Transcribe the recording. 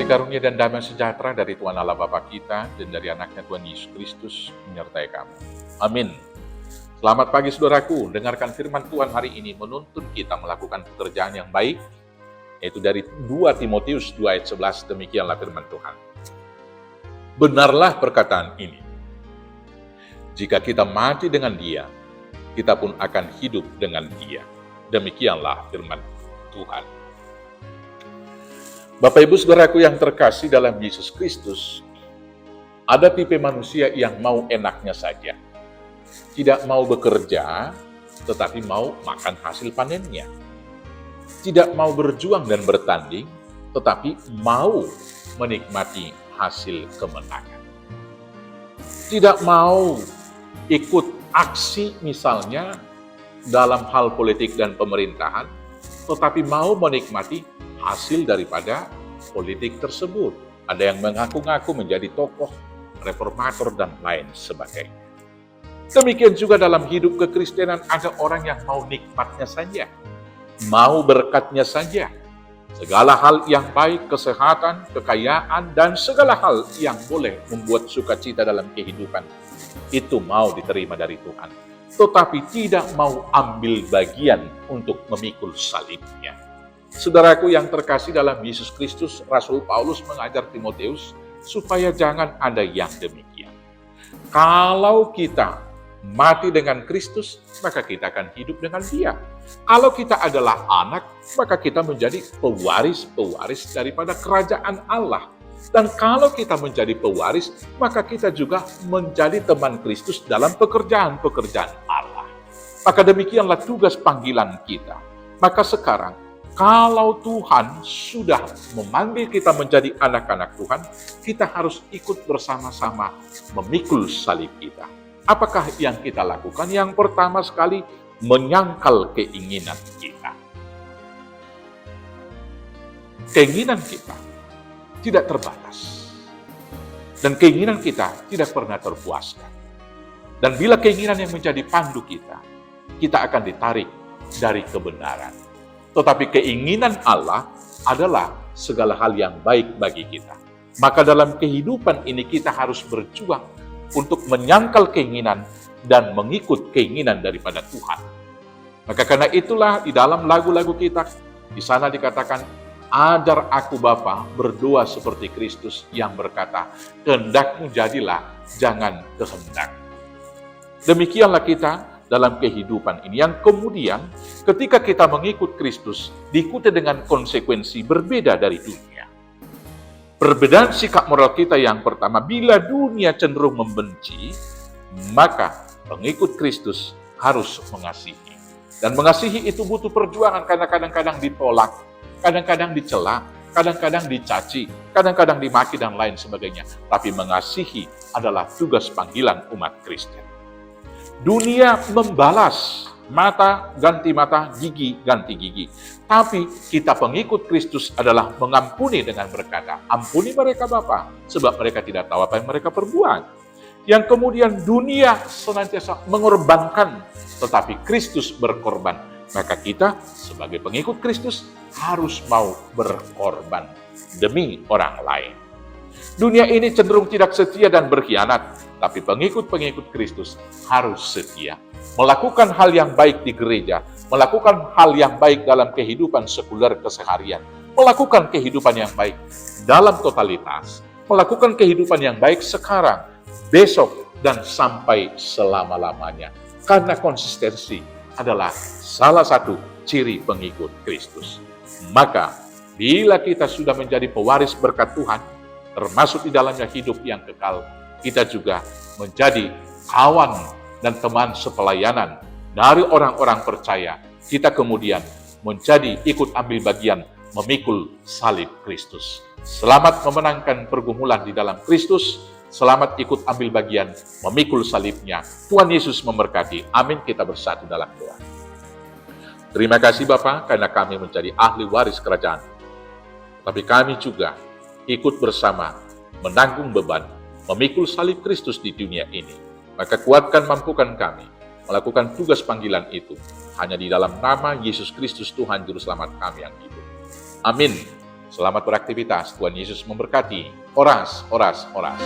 Kasih karunia dan damai sejahtera dari Tuhan Allah Bapa kita dan dari anaknya Tuhan Yesus Kristus menyertai kamu. Amin. Selamat pagi saudaraku, dengarkan firman Tuhan hari ini menuntun kita melakukan pekerjaan yang baik, yaitu dari 2 Timotius 2 ayat 11, demikianlah firman Tuhan. Benarlah perkataan ini, jika kita mati dengan Dia, kita pun akan hidup dengan Dia. Demikianlah firman Tuhan. Bapak Ibu Saudaraku yang terkasih dalam Yesus Kristus, ada tipe manusia yang mau enaknya saja. Tidak mau bekerja, tetapi mau makan hasil panennya. Tidak mau berjuang dan bertanding, tetapi mau menikmati hasil kemenangan. Tidak mau ikut aksi misalnya dalam hal politik dan pemerintahan, tetapi mau menikmati hasil daripada politik tersebut. Ada yang mengaku-ngaku menjadi tokoh reformator dan lain sebagainya. Demikian juga dalam hidup kekristenan ada orang yang mau nikmatnya saja, mau berkatnya saja. Segala hal yang baik, kesehatan, kekayaan, dan segala hal yang boleh membuat sukacita dalam kehidupan, itu mau diterima dari Tuhan. Tetapi tidak mau ambil bagian untuk memikul salibnya. Saudaraku yang terkasih dalam Yesus Kristus, Rasul Paulus mengajar Timotius supaya jangan ada yang demikian. Kalau kita mati dengan Kristus, maka kita akan hidup dengan Dia. Kalau kita adalah anak, maka kita menjadi pewaris-pewaris daripada kerajaan Allah. Dan kalau kita menjadi pewaris, maka kita juga menjadi teman Kristus dalam pekerjaan-pekerjaan Allah. Maka demikianlah tugas panggilan kita. Maka sekarang, kalau Tuhan sudah memanggil kita menjadi anak-anak Tuhan, kita harus ikut bersama-sama memikul salib kita. Apakah yang kita lakukan? Yang pertama sekali, menyangkal keinginan kita. Keinginan kita tidak terbatas. Dan keinginan kita tidak pernah terpuaskan. Dan bila keinginan yang menjadi pandu kita akan ditarik dari kebenaran. Tetapi keinginan Allah adalah segala hal yang baik bagi kita. Maka dalam kehidupan ini kita harus berjuang untuk menyangkal keinginan dan mengikut keinginan daripada Tuhan. Maka karena itulah di dalam lagu-lagu kita, di sana dikatakan, ajar aku Bapa berdoa seperti Kristus yang berkata, kehendakmu jadilah, jangan kehendak. Demikianlah kita dalam kehidupan ini, yang kemudian ketika kita mengikut Kristus, diikuti dengan konsekuensi berbeda dari dunia. Perbedaan sikap moral kita yang pertama, bila dunia cenderung membenci, maka pengikut Kristus harus mengasihi. Dan mengasihi itu butuh perjuangan, karena kadang-kadang ditolak, kadang-kadang dicela, kadang-kadang dicaci, kadang-kadang dimaki dan lain sebagainya. Tapi mengasihi adalah tugas panggilan umat Kristen. Dunia membalas, mata ganti mata, gigi ganti gigi. Tapi kita pengikut Kristus adalah mengampuni dengan berkata, ampuni mereka Bapa, sebab mereka tidak tahu apa yang mereka perbuat. Yang kemudian dunia senantiasa mengorbankan, tetapi Kristus berkorban. Maka kita sebagai pengikut Kristus harus mau berkorban demi orang lain. Dunia ini cenderung tidak setia dan berkhianat, tapi pengikut-pengikut Kristus harus setia. Melakukan hal yang baik di gereja, melakukan hal yang baik dalam kehidupan sekuler keseharian, melakukan kehidupan yang baik dalam totalitas, melakukan kehidupan yang baik sekarang, besok, dan sampai selama-lamanya. Karena konsistensi adalah salah satu ciri pengikut Kristus. Maka, bila kita sudah menjadi pewaris berkat Tuhan, termasuk di dalamnya hidup yang kekal, kita juga menjadi kawan dan teman sepelayanan dari orang-orang percaya. Kita kemudian menjadi ikut ambil bagian memikul salib Kristus. Selamat memenangkan pergumulan di dalam Kristus. Selamat ikut ambil bagian memikul salibnya. Tuhan Yesus memberkati. Amin. Kita bersatu dalam doa. Terima kasih Bapa, karena kami menjadi ahli waris kerajaan. Tapi kami juga ikut bersama menanggung beban, memikul salib Kristus di dunia ini. Maka kuatkan, mampukan kami melakukan tugas panggilan itu hanya di dalam nama Yesus Kristus Tuhan Juru Selamat kami yang hidup. Amin. Selamat beraktivitas. Tuhan Yesus memberkati. Oras, oras, oras.